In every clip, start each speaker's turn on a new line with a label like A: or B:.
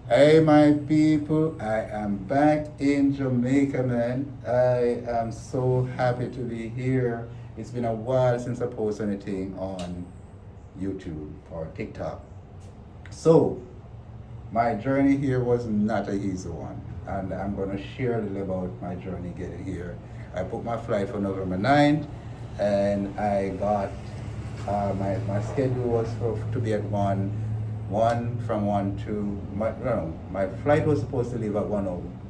A: Hey, my people, I am back in Jamaica, man. I am so happy to be here. It's been a while since I posted anything on YouTube or TikTok. So, my journey here was not a easy one, and I'm going to share a little about my journey getting here. I booked my flight for November 9th, and I got my schedule was to be at 1 from 1 to my flight was supposed to leave at 10,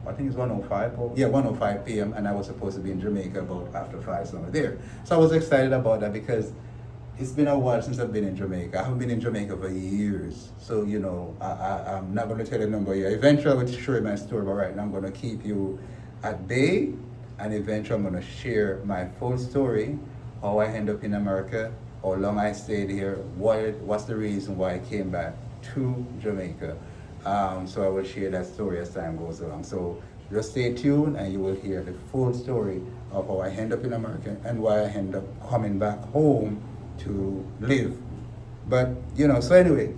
A: I think it's 1:05, or yeah, 1:05 p.m., and I was supposed to be in Jamaica about after 5 somewhere there. So I was excited about that because it's been a while since I've been in Jamaica. I haven't been in Jamaica for years. So, I'm not going to tell you a number here. Eventually, I will show you my story, but right now I'm going to keep you at bay. And eventually, I'm going to share my full story, how I end up in America, how long I stayed here, what's the reason why I came back to Jamaica. So I will share that story as time goes along. So just stay tuned and you will hear the full story of how I end up in America and why I end up coming back home to live. But so anyway,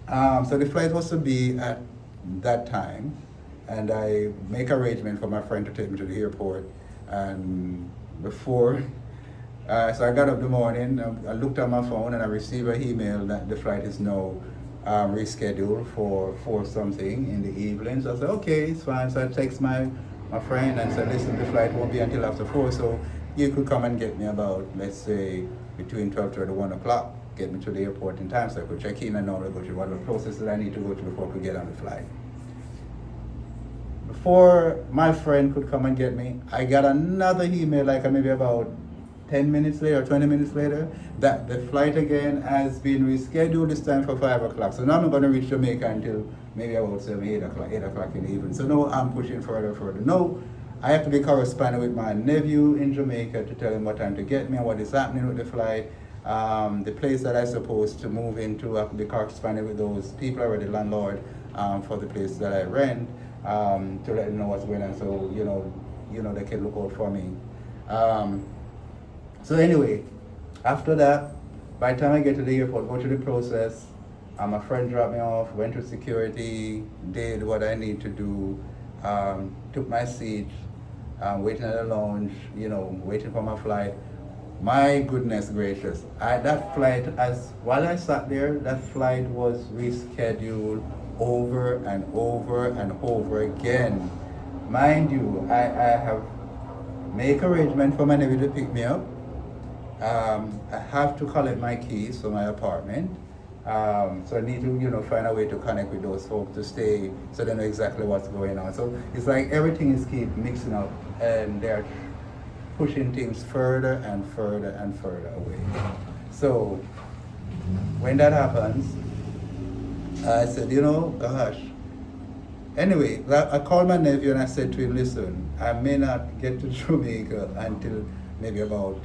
A: so the flight was to be at that time, and I make arrangement for my friend to take me to the airport. And before, so I got up in the morning, I looked at my phone, and I received an email that the flight is now rescheduled for something in the evening. So I said, okay, it's fine. So I text my friend and said, listen, the flight won't be until after 4, so you could come and get me about, let's say, between 12:30 and 1 o'clock, get me to the airport in time so I could check in and all go through whatever processes I need to go through before I could get on the flight. Before my friend could come and get me, I got another email like maybe about 10 minutes later or 20 minutes later that the flight again has been rescheduled, this time for 5 o'clock. So now I'm not going to reach Jamaica until maybe about 7, 8 o'clock in the evening. So now I'm pushing further. No, I have to be corresponding with my nephew in Jamaica to tell him what time to get me and what is happening with the flight. The place that I'm supposed to move into, I have to be corresponding with those people already, landlord, for the place that I rent, to let them know what's going on, so they can look out for me. Um, so anyway, after that, by the time I get to the airport, go through the process, my friend dropped me off, went to security, did what I need to do, took my seat, waiting at the lounge, waiting for my flight. My goodness gracious, that flight, as while I sat there, that flight was rescheduled over and over and over again. Mind you, I have make arrangement for my nephew to pick me up. I have to collect my keys for my apartment. So I need to, find a way to connect with those folks to stay so they know exactly what's going on. So it's like everything is keep mixing up and they're pushing things further and further and further away. So when that happens, I said, gosh. Anyway, I called my nephew and I said to him, listen, I may not get to Jamaica until maybe about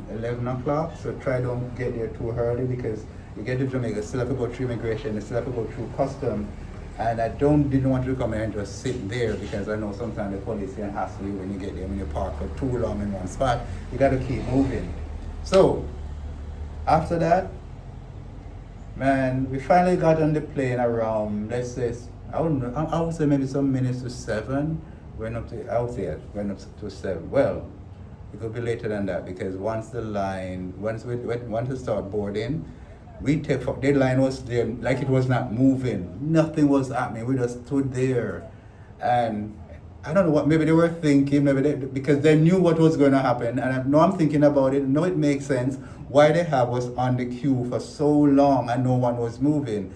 A: 11 o'clock. So try don't get there too early because you get to Jamaica, still have to go through immigration, still have to go through custom. And I didn't want you to come here and just sit there because I know sometimes the police can hassle you when you get there. When you park for too long in one spot, you got to keep moving. So after that, man, we finally got on the plane around, let's say, I would say maybe some minutes to 7. Went up to, I would say it went up to 7. Well, it could be later than that because once we start boarding, the line was there, like it was not moving. Nothing was happening. We just stood there. And I don't know what, maybe they were thinking, because they knew what was going to happen. And now I'm thinking about it. No, it makes sense why they have us on the queue for so long and no one was moving.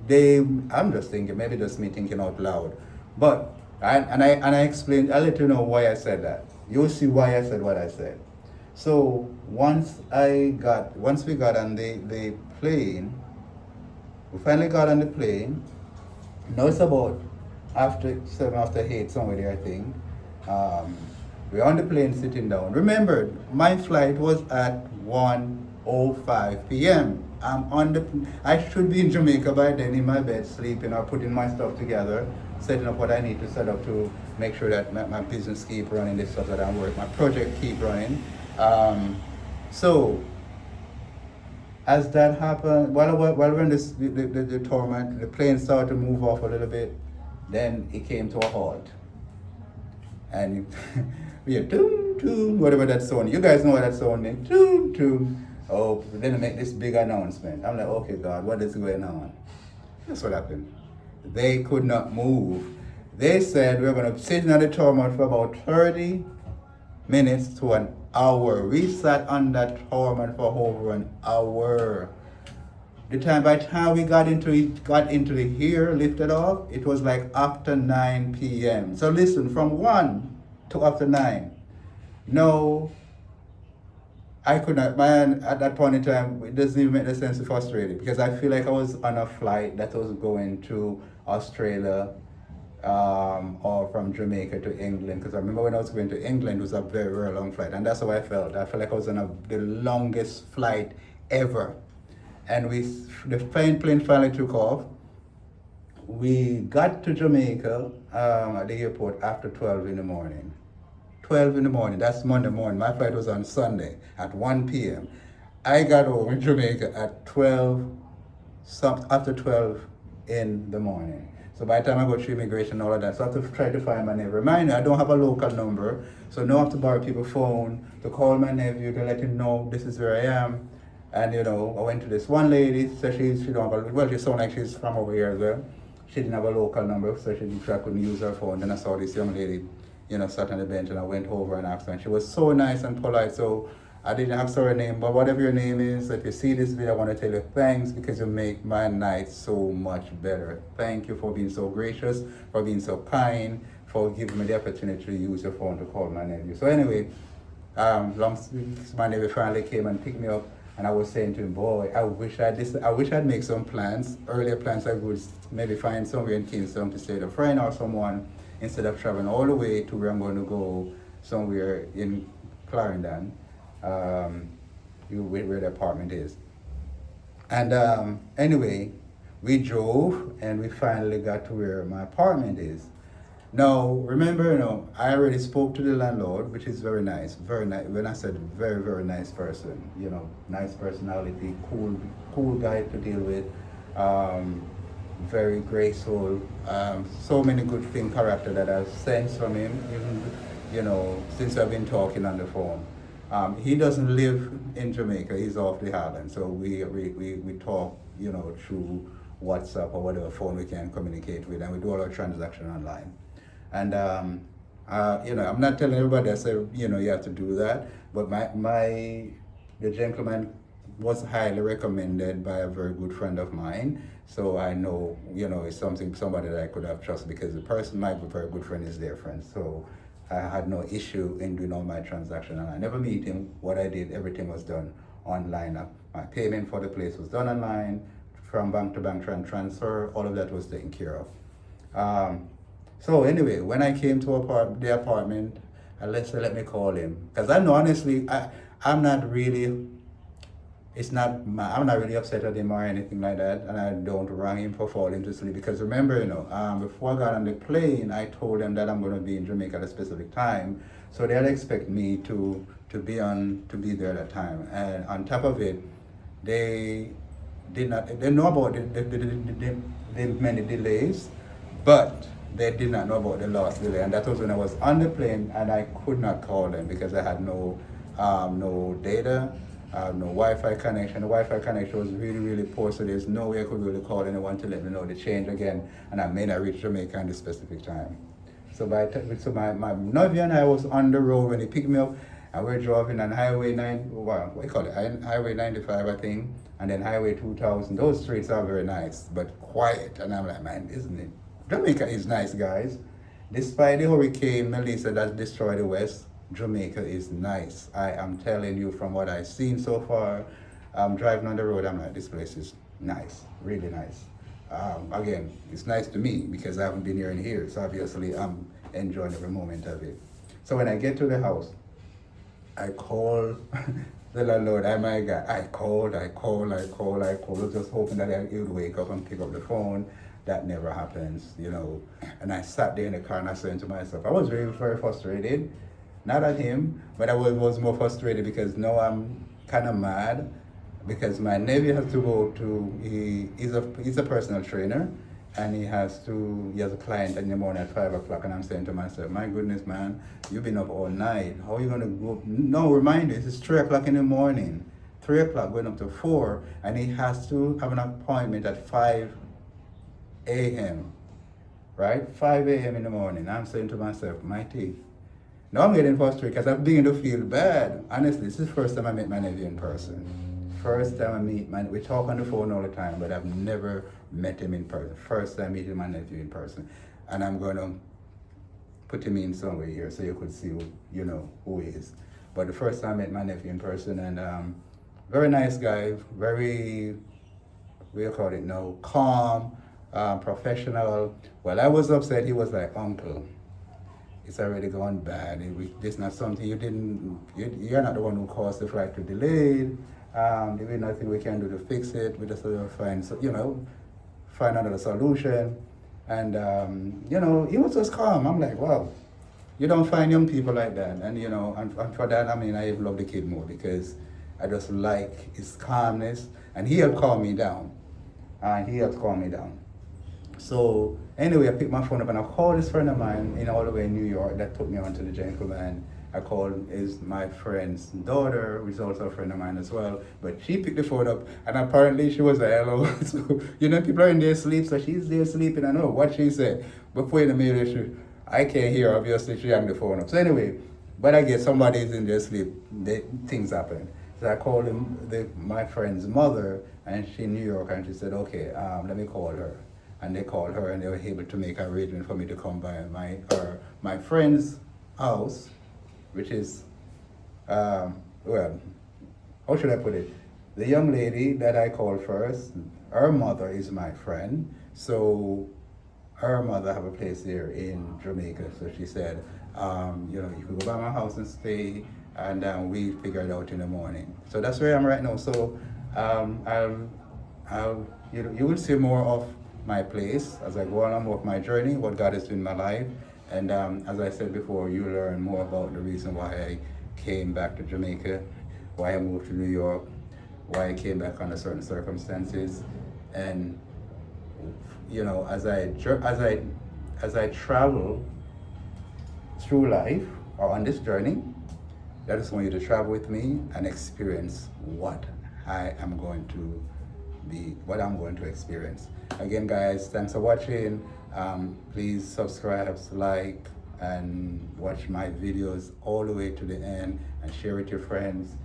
A: I'm just thinking, maybe just me thinking out loud. But, I explained, I'll let you know why I said that. You'll see why I said what I said. So once we got on the plane, we finally got on the plane. Now it's about after 7, after 8, somewhere there, I think. We're on the plane sitting down. Remember, my flight was at 1:05 p.m. I should be in Jamaica by then in my bed, sleeping or putting my stuff together, setting up what I need to set up to make sure that my business keep running, the stuff that I work, my project keep running. So as that happened, while we're in the torment, the plane started to move off a little bit. Then it came to a halt, and we had toom toom, whatever that sound. You guys know what that sound means? Toom toom. Oh, then they make this big announcement. I'm like, okay, God, what is going on? That's what happened. They could not move. They said we're going to sit in the torment for about 30 minutes to an hour. We sat on that torment for over an hour. By the time we got into the here, lifted off, it was like after 9 p.m. So listen, from 1 to after 9. No, I could not, man, at that point in time, it doesn't even make the sense to frustrate it because I feel like I was on a flight that was going to Australia or from Jamaica to England. Because I remember when I was going to England, it was a very, very long flight. And that's how I felt. I felt like I was on the longest flight ever. And the plane finally took off. We got to Jamaica at the airport after 12 in the morning. 12 in the morning, that's Monday morning. My flight was on Sunday at 1 p.m. I got home in Jamaica at after 12 in the morning. So by the time I go through immigration and all of that, so I have to try to find my neighbor. Reminder, I don't have a local number, so now I have to borrow people's phone to call my nephew to let him know this is where I am. And I went to this one lady, so she don't have she sounds like she's from over here as well. She didn't have a local number, so I couldn't use her phone. Then I saw this young lady sat on the bench, and I went over and asked her, and she was so nice and polite. So I didn't ask her name, but whatever your name is, if you see this video, I want to tell you thanks because you make my night so much better. Thank you for being so gracious, for being so kind, for giving me the opportunity to use your phone to call my nephew. So anyway, my nephew finally came and picked me up, and I was saying to him, boy, I wish I'd make some plans, earlier plans. I would maybe find somewhere in Kingston to stay with a friend or someone, instead of traveling all the way to where I'm going to go somewhere in Clarendon, where the apartment is. And anyway, we drove and we finally got to where my apartment is. Now, remember, I already spoke to the landlord, which is very nice, very nice. When I said very, very nice person, nice personality, cool guy to deal with. Very graceful, so many good thing character that I've sensed from him, even, since I've been talking on the phone. He doesn't live in Jamaica, he's off the island, so we talk, through WhatsApp or whatever phone we can communicate with, and we do all our transaction online. And, I'm not telling everybody I say, you have to do that, but the gentleman was highly recommended by a very good friend of mine. So I know, it's somebody that I could have trusted because the person, my very good friend, is their friend. So I had no issue in doing all my transactions. And I never meet him. What I did, everything was done online. My payment for the place was done online, from bank to bank transfer, all of that was taken care of. So anyway, when I came to the apartment, let me call him. Because I know, honestly, I'm not really upset at him or anything like that, and I don't wrong him for falling to sleep because remember, before I got on the plane, I told them that I'm going to be in Jamaica at a specific time, so they'd expect me to be there at that time. And on top of it, they know about the many delays, but they did not know about the last delay, and that was when I was on the plane and I could not call them because I had no data. No Wi-Fi connection. The Wi-Fi connection was really, really poor, so there's no way I could really call anyone to let me know the change again, and I may not reach Jamaica at the specific time. So my nephew and I was on the road when he picked me up, and we're driving on Highway 95, I think, and then Highway 2000. Those streets are very nice, but quiet, and I'm like, man, isn't it? Jamaica is nice, guys. Despite the Hurricane Melissa that destroyed the West, Jamaica is nice. I am telling you from what I've seen so far. I'm driving on the road, I'm like, this place is nice, really nice. Again, it's nice to me because I haven't been here in years, so obviously I'm enjoying every moment of it. So when I get to the house, I call the landlord. My God, I called, just hoping that he would wake up and pick up the phone. That never happens, And I sat there in the car and I said to myself, I was very, very frustrated. Not at him, but I was more frustrated because now I'm kind of mad because my nephew has to go to, he's a personal trainer, and he has a client in the morning at 5 o'clock, and I'm saying to myself, my goodness, man, you've been up all night. How are you gonna go? No, remind you, it's 3 o'clock in the morning, 3 o'clock going up to 4, and he has to have an appointment at 5 a.m. Right, 5 a.m. in the morning. I'm saying to myself, mighty. Now I'm getting frustrated because I'm beginning to feel bad. Honestly, this is the first time I met my nephew in person. First time I meet we talk on the phone all the time, but I've never met him in person. First time meeting my nephew in person. And I'm going to put him in somewhere here so you could see who he is. But the first time I met my nephew in person, and very nice guy, very, what do you call it now, calm, professional. Well, I was upset, he was like, uncle, it's already gone bad. This is not something you're not the one who caused the flight to delay. There is nothing we can do to fix it. We just have to find another solution. And, he was just calm. I'm like, wow, you don't find young people like that. And, and for that, I even love the kid more because I just like his calmness. And he helped calm me down. So anyway, I picked my phone up and I called this friend of mine all the way in New York that took me on to the gentleman. I called my friend's daughter, which is also a friend of mine as well. But she picked the phone up and apparently she was like, hello. So, people are in their sleep, so she's there sleeping. I know what she said. Before in the middle, I can't hear, obviously, she hung the phone up. So anyway, but I guess somebody's in their sleep, things happen. So I called my friend's mother, and she's in New York, and she said, okay, let me call her. And they called her, and they were able to make an arrangement for me to come by my friend's house, which is, how should I put it? The young lady that I called first, her mother is my friend, so her mother have a place here in Jamaica. So she said, you could go by my house and stay, and we figure it out in the morning. So that's where I am right now. So you will see more of my place as I go along with my journey, what God is doing in my life. And as I said before, you learn more about the reason why I came back to Jamaica, why I moved to New York, why I came back under certain circumstances. And as I travel through life or on this journey, I just want you to travel with me and experience what I'm going to experience. Again, guys, thanks for watching. Please subscribe, like, and watch my videos all the way to the end and share with your friends.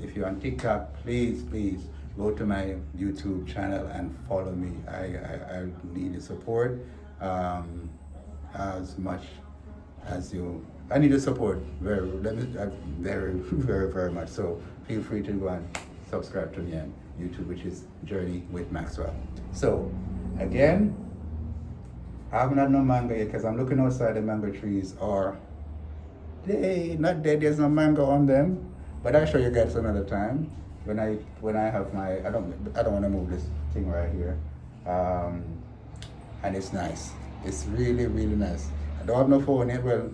A: If you're on TikTok, please go to my YouTube channel and follow me. I need your support as much as you. I need your support very, very, very much. So feel free to go and subscribe to me on YouTube, which is Journey with Maxwell. So again, I haven't had no mango yet because I'm looking outside. The mango trees are not dead. There's no mango on them, but I'll show you guys another time when I have my. I don't want to move this thing right here, and it's nice. It's really, really nice. I don't have no phone yet. Well,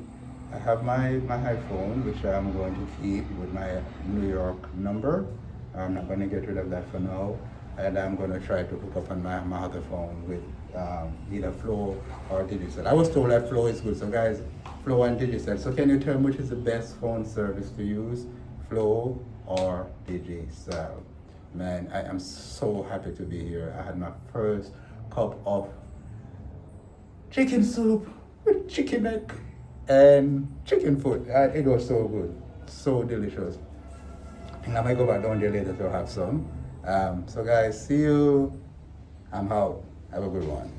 A: I have my iPhone, which I'm going to keep with my New York number. I'm not going to get rid of that for now, and I'm going to try to hook up on my other phone with either Flow or Digicel. I was told that Flow is good, so guys, Flow and Digicel. So can you tell me which is the best phone service to use, Flow or Digicel? Man, I am so happy to be here. I had my first cup of chicken soup with chicken neck and chicken foot. It was so good, so delicious. And I might go back down there later to have some. So guys, see you. I'm out. Have a good one.